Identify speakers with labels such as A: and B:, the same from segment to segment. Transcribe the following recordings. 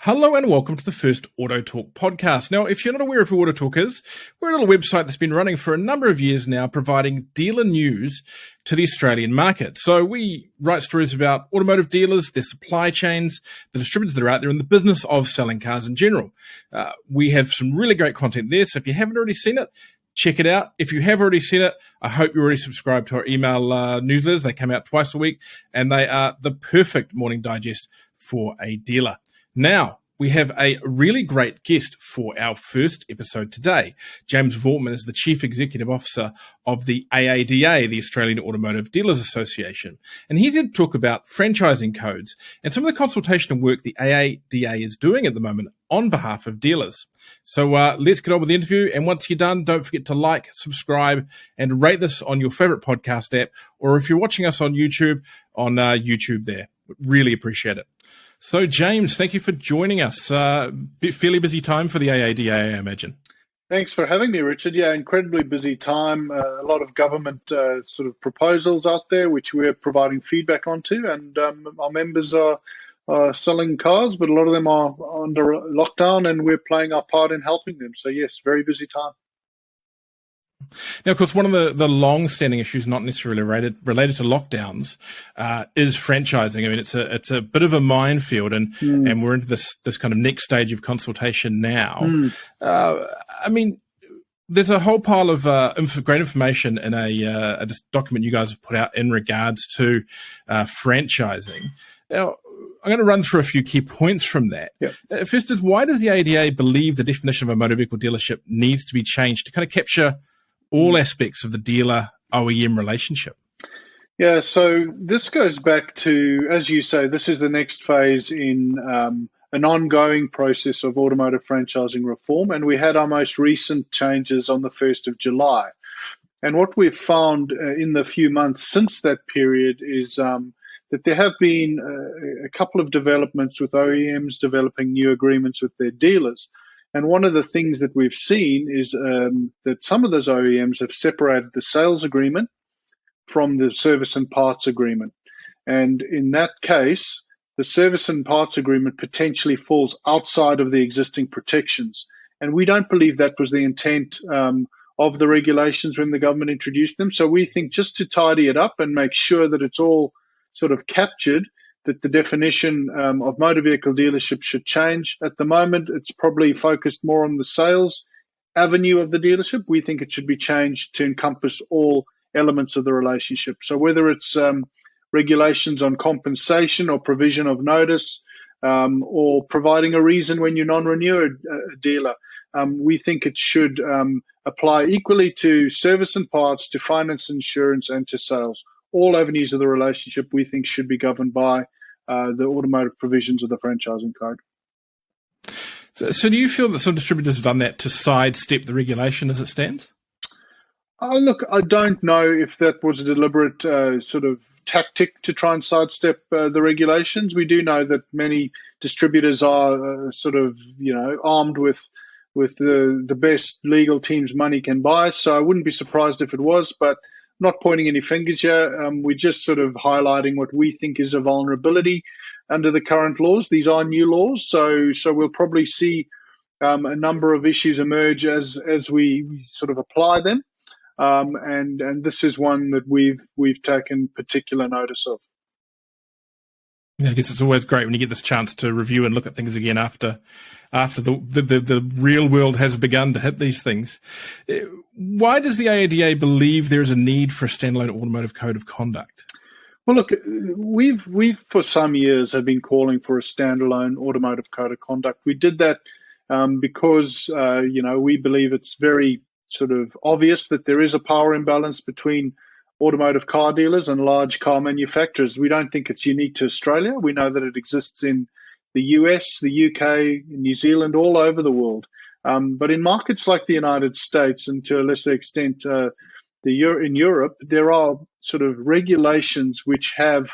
A: Hello and welcome to the first AutoTalk podcast. Now, if you're not aware of who AutoTalk is, we're a little website that's been running for a number of years now, providing dealer news to the Australian market. So we write stories about automotive dealers, their supply chains, the distributors that are out there, and the business of selling cars in general. We have some really great content there, so if you haven't already seen it, check it out. If you have already seen it, I hope you're already subscribed to our email newsletters. They come out twice a week, and they are the perfect morning digest for a dealer. Now, we have a really great guest for our first episode today. James Voortman is the Chief Executive Officer of the AADA, the Australian Automotive Dealers Association. And he's here to talk about franchising codes and some of the consultation work the AADA is doing at the moment on behalf of dealers. So let's get on with the interview. And once you're done, don't forget to like, subscribe, and rate this on your favorite podcast app. Or if you're watching us on YouTube there. Really appreciate it. So, James, thank you for joining us. Fairly busy time for the AADA, I imagine.
B: Thanks for having me, Richard. Yeah, incredibly busy time. A lot of government sort of proposals out there, which we're providing feedback onto. And our members are selling cars, but a lot of them are under lockdown, and we're playing our part in helping them. So, yes, very busy time.
A: Now, of course, one of the long-standing issues, not necessarily related to lockdowns, is franchising. I mean, it's a bit of a minefield, and we're into this kind of next stage of consultation now. I mean, there's a whole pile of great information in a document you guys have put out in regards to franchising. Now, I'm going to run through a few key points from that. Yep. First is, why does the ADA believe the definition of a motor vehicle dealership needs to be changed to kind of capture all aspects of the dealer-OEM relationship?
B: Yeah, so this goes back to, as you say, this is the next phase in an ongoing process of automotive franchising reform, and we had our most recent changes on the 1st of July. And what we've found in the few months since that period is that there have been a couple of developments with OEMs developing new agreements with their dealers. And one of the things that we've seen is that some of those OEMs have separated the sales agreement from the service and parts agreement. And in that case, the service and parts agreement potentially falls outside of the existing protections. And we don't believe that was the intent of the regulations when the government introduced them. So we think, just to tidy it up and make sure that it's all sort of captured, that the definition of motor vehicle dealership should change. At the moment, it's probably focused more on the sales avenue of the dealership. We think it should be changed to encompass all elements of the relationship. So whether it's regulations on compensation or provision of notice, or providing a reason when you non-renew a dealer, we think it should apply equally to service and parts, to finance, insurance, and to sales. All avenues of the relationship, we think, should be governed by the automotive provisions of the franchising code.
A: So do you feel that some distributors have done that to sidestep the regulation as it stands?
B: Look, I don't know if that was a deliberate sort of tactic to try and sidestep the regulations. We do know that many distributors are sort of, armed with the best legal teams money can buy. So I wouldn't be surprised if it was, but not pointing any fingers here. We're just sort of highlighting what we think is a vulnerability under the current laws. These are new laws, so we'll probably see a number of issues emerge as we sort of apply them. And this is one that we've taken particular notice of.
A: Yeah, I guess it's always great when you get this chance to review and look at things again after the real world has begun to hit these things. Why does the AADA believe there is a need for a standalone automotive code of conduct?
B: Well, look, we've for some years have been calling for a standalone automotive code of conduct. We did that because we believe it's very sort of obvious that there is a power imbalance between automotive car dealers and large car manufacturers. We don't think it's unique to Australia. We know that it exists in the US, the UK, New Zealand, all over the world. But in markets like the United States, and to a lesser extent in Europe, there are sort of regulations which have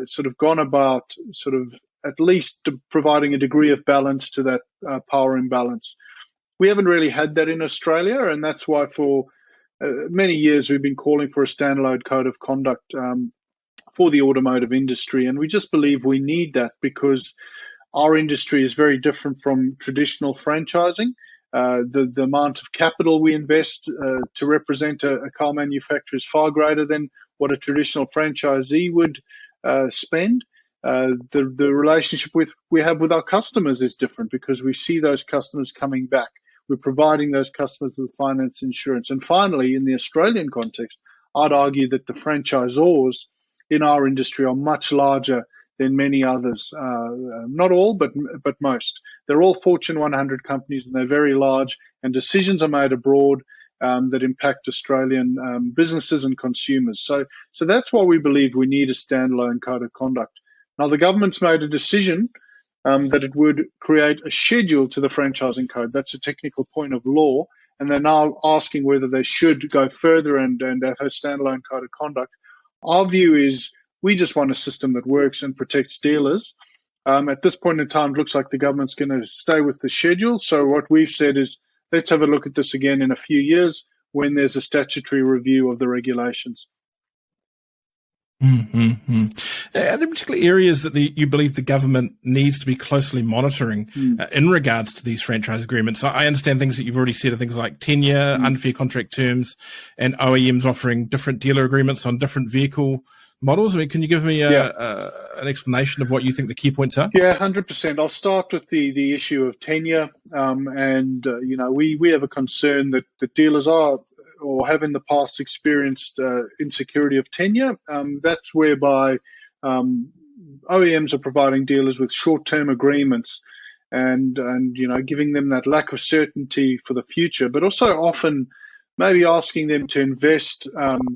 B: sort of gone about sort of at least providing a degree of balance to that power imbalance. We haven't really had that in Australia, and that's why for many years we've been calling for a standalone code of conduct for the automotive industry. And we just believe we need that because our industry is very different from traditional franchising. The amount of capital we invest to represent a car manufacturer is far greater than what a traditional franchisee would spend. The relationship we have with our customers is different because we see those customers coming back. We're providing those customers with finance insurance. And finally, in the Australian context, I'd argue that the franchisors in our industry are much larger than many others. Not all, but most. They're all Fortune 100 companies, and they're very large, and decisions are made abroad that impact Australian businesses and consumers. So that's why we believe we need a standalone code of conduct. Now, the government's made a decision that it would create a schedule to the franchising code. That's a technical point of law, and they're now asking whether they should go further and have a standalone code of conduct. Our view is we just want a system that works and protects dealers. At this point in time, it looks like the government's going to stay with the schedule. So what we've said is let's have a look at this again in a few years when there's a statutory review of the regulations.
A: Mm-hmm. Are there particular areas that you believe the government needs to be closely monitoring in regards to these franchise agreements? I understand things that you've already said are things like tenure, unfair contract terms, and OEMs offering different dealer agreements on different vehicle models. I mean, can you give me an explanation of what you think the key points are?
B: Yeah, 100%. I'll start with the issue of tenure. We have a concern that the dealers are or have in the past experienced insecurity of tenure. That's whereby OEMs are providing dealers with short-term agreements and giving them that lack of certainty for the future, but also often maybe asking them to invest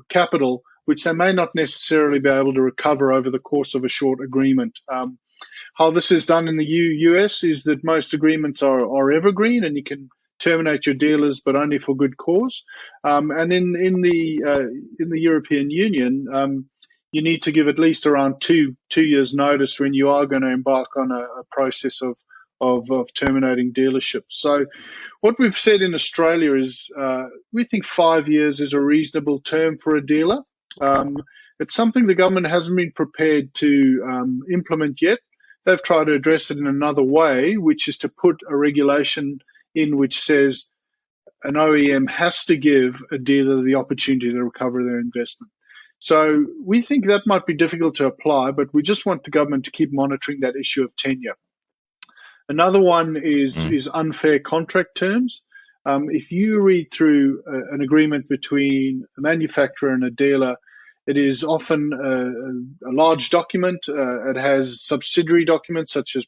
B: capital which they may not necessarily be able to recover over the course of a short agreement. How this is done in the US is that most agreements are evergreen, and you can terminate your dealers, but only for good cause. And in the European Union, you need to give at least around two years' notice when you are going to embark on a process of terminating dealerships. So what we've said in Australia is we think 5 years is a reasonable term for a dealer. It's something the government hasn't been prepared to implement yet. They've tried to address it in another way, which is to put a regulation in which says an OEM has to give a dealer the opportunity to recover their investment. So we think that might be difficult to apply, but we just want the government to keep monitoring that issue of tenure. Another one is unfair contract terms. If you read through an agreement between a manufacturer and a dealer, it is often a large document. It has subsidiary documents such as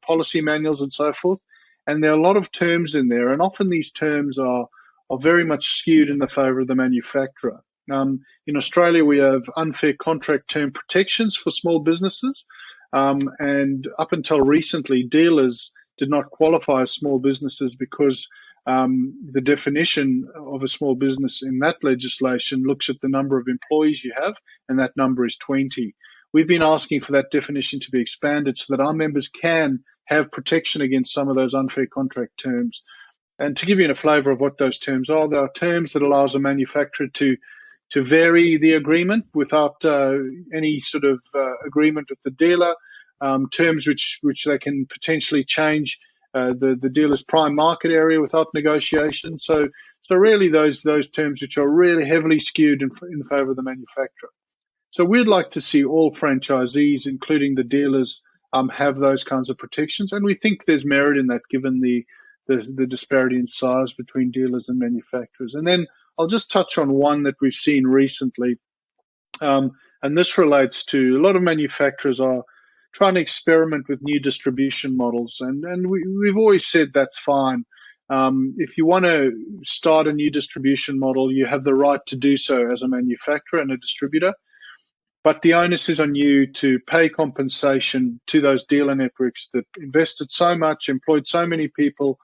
B: policy manuals and so forth. And there are a lot of terms in there. And often these terms are very much skewed in the favor of the manufacturer. In Australia, we have unfair contract term protections for small businesses. And up until recently, dealers did not qualify as small businesses because the definition of a small business in that legislation looks at the number of employees you have, and that number is 20. We've been asking for that definition to be expanded so that our members can have protection against some of those unfair contract terms. And to give you a flavour of what those terms are, there are terms that allows a manufacturer to vary the agreement without any sort of agreement with the dealer, terms which they can potentially change the dealer's prime market area without negotiation. So really those terms which are really heavily skewed in favour of the manufacturer. So we'd like to see all franchisees, including the dealers, have those kinds of protections, and we think there's merit in that given the disparity in size between dealers and manufacturers. And then I'll just touch on one that we've seen recently, and this relates to a lot of manufacturers are trying to experiment with new distribution models, and we've always said that's fine. If you want to start a new distribution model, you have the right to do so as a manufacturer and a distributor, but the onus is on you to pay compensation to those dealer networks that invested so much, employed so many people,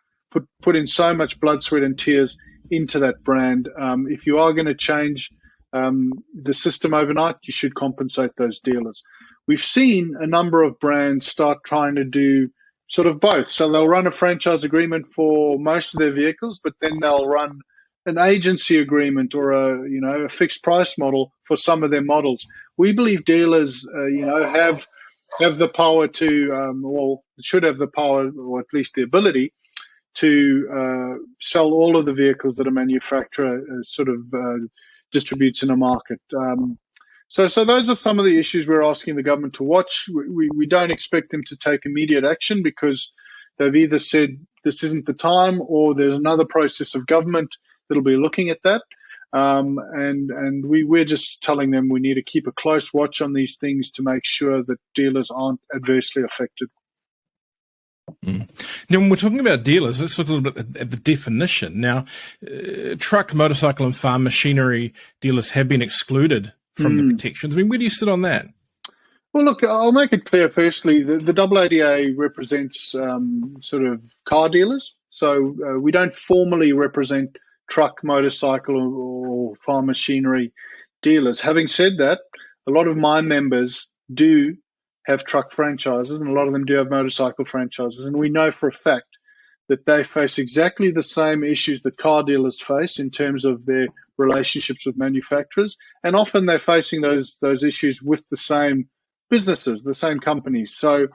B: put in so much blood, sweat, and tears into that brand. If you are going to change the system overnight, you should compensate those dealers. We've seen a number of brands start trying to do sort of both. So they'll run a franchise agreement for most of their vehicles, but then they'll run an agency agreement or a fixed price model for some of their models. We believe dealers, have have the power to, should have the power, or at least the ability, to sell all of the vehicles that a manufacturer distributes in a market. So those are some of the issues we're asking the government to watch. We don't expect them to take immediate action because they've either said this isn't the time or there's another process of government that'll be looking at that. And we're just telling them we need to keep a close watch on these things to make sure that dealers aren't adversely affected.
A: Now, when we're talking about dealers, let's look a little bit at the definition. Now, truck, motorcycle, and farm machinery dealers have been excluded from the protections. I mean, where do you sit on that?
B: Well, look, I'll make it clear. Firstly, the AADA represents car dealers. So we don't formally represent truck, motorcycle, or farm machinery dealers. Having said that, a lot of my members do have truck franchises, and a lot of them do have motorcycle franchises. And we know for a fact that they face exactly the same issues that car dealers face in terms of their relationships with manufacturers. And often they're facing those issues with the same businesses, the same companies. So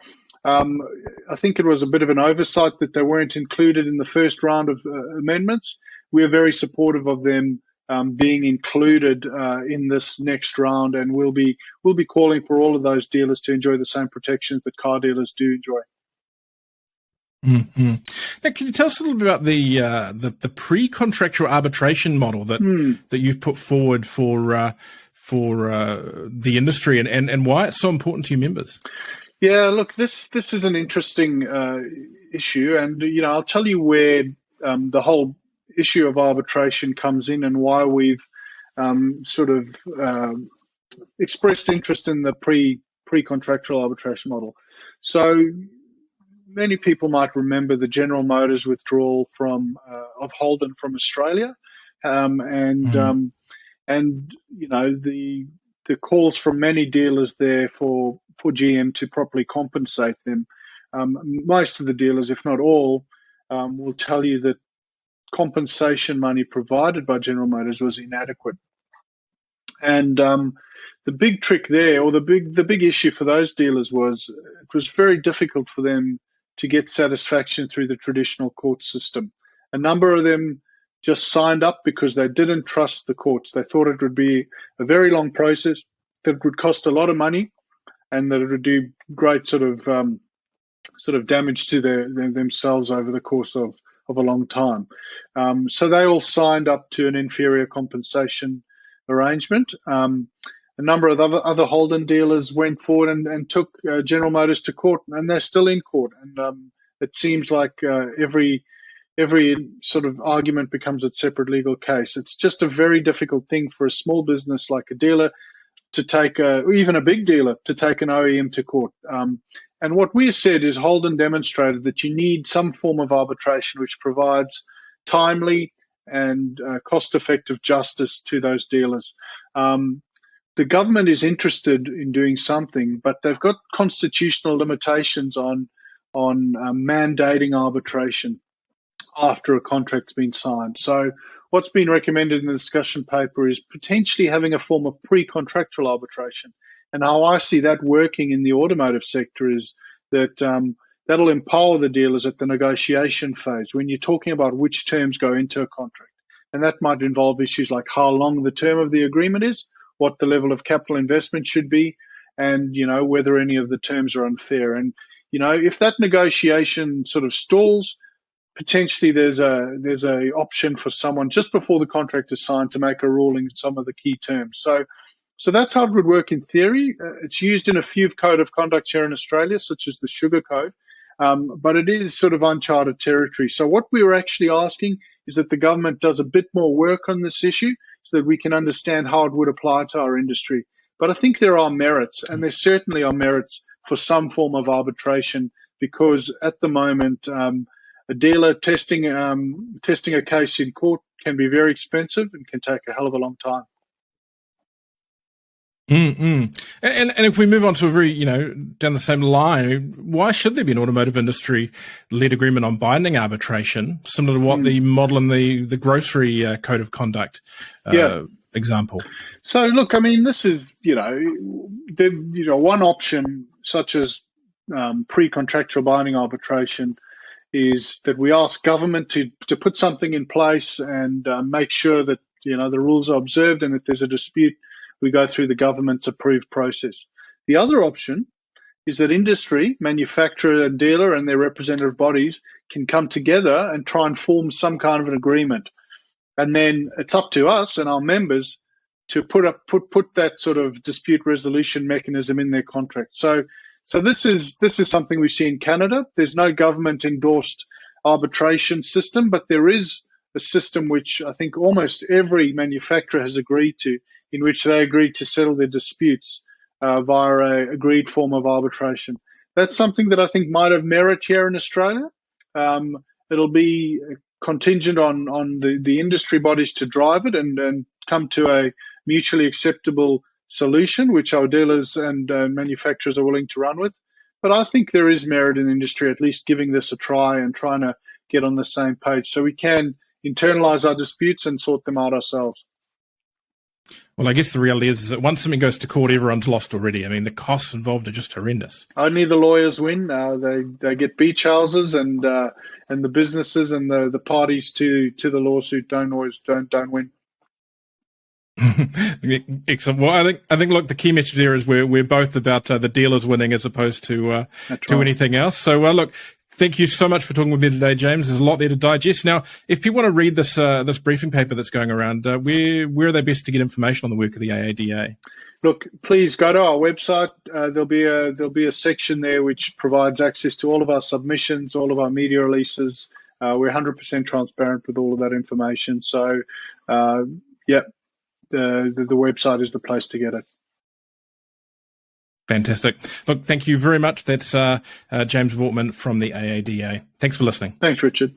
B: I think it was a bit of an oversight that they weren't included in the first round of amendments. We're very supportive of them being included in this next round, and we'll be calling for all of those dealers to enjoy the same protections that car dealers do enjoy.
A: Mm-hmm. Now, can you tell us a little bit about the pre-contractual arbitration model that you've put forward for the industry and why it's so important to your members?
B: Yeah, look, this is an interesting issue, and I'll tell you where the whole issue of arbitration comes in and why we've expressed interest in the pre-contractual arbitration model. So many people might remember the General Motors withdrawal of Holden from Australia, and the calls from many dealers there for GM to properly compensate them. Most of the dealers, if not all, will tell you that compensation money provided by General Motors was inadequate. And the big trick there, or the big issue for those dealers was it was very difficult for them to get satisfaction through the traditional court system. A number of them just signed up because they didn't trust the courts. They thought it would be a very long process, that it would cost a lot of money, and that it would do great sort of damage to themselves over the course of a long time. So they all signed up to an inferior compensation arrangement. A number of other Holden dealers went forward and took General Motors to court, and they're still in court. And it seems like every sort of argument becomes a separate legal case. It's just a very difficult thing for a small business like a dealer to take, or even a big dealer, to take an OEM to court. And what we said is Holden demonstrated that you need some form of arbitration which provides timely and cost-effective justice to those dealers. The government is interested in doing something, but they've got constitutional limitations on mandating arbitration after a contract's been signed. So what's been recommended in the discussion paper is potentially having a form of pre-contractual arbitration. And how I see that working in the automotive sector is that that'll empower the dealers at the negotiation phase when you're talking about which terms go into a contract. And that might involve issues like how long the term of the agreement is, what the level of capital investment should be, and whether any of the terms are unfair. And if that negotiation sort of stalls, potentially there's a option for someone just before the contract is signed to make a ruling on some of the key terms. So that's how it would work in theory. It's used in a few code of conduct here in Australia, such as the Sugar Code, but it is sort of uncharted territory. So what we were actually asking is that the government does a bit more work on this issue so that we can understand how it would apply to our industry. But I think there are merits, and there certainly are merits for some form of arbitration, because at the moment, a dealer testing a case in court can be very expensive and can take a hell of a long time.
A: And if we move on to a very, down the same line, why should there be an automotive industry-led agreement on binding arbitration, similar to what the model in the grocery code of conduct example?
B: So look, I mean, this is, one option such as pre-contractual binding arbitration, is that we ask government to put something in place and make sure that the rules are observed, and if there's a dispute, we go through the government's approved process. The other option is that industry, manufacturer and dealer and their representative bodies can come together and try and form some kind of an agreement. And then it's up to us and our members to put that sort of dispute resolution mechanism in their contract. So this is something we see in Canada. There's no government endorsed arbitration system, but there is a system which I think almost every manufacturer has agreed to, in which they agree to settle their disputes via an agreed form of arbitration. That's something that I think might have merit here in Australia. It'll be contingent on the industry bodies to drive it and come to a mutually acceptable solution, which our dealers and manufacturers are willing to run with. But I think there is merit in industry at least giving this a try and trying to get on the same page so we can internalize our disputes and sort them out ourselves.
A: Well, I guess the reality is that once something goes to court, everyone's lost already. I mean, the costs involved are just horrendous.
B: Only the lawyers win. They get beach houses, and the businesses and the parties to the lawsuit don't win.
A: Excellent. Well, I think. Look, the key message there is we're both about the dealers winning as opposed to anything else. So, look. Thank you so much for talking with me today, James. There's a lot there to digest. Now, if people want to read this briefing paper that's going around, where are they best to get information on the work of the AADA?
B: Look, please go to our website. There'll be a section there which provides access to all of our submissions, all of our media releases. We're 100% transparent with all of that information. So, the website is the place to get it.
A: Fantastic. Look, thank you very much. That's James Voortman from the AADA. Thanks for listening.
B: Thanks, Richard.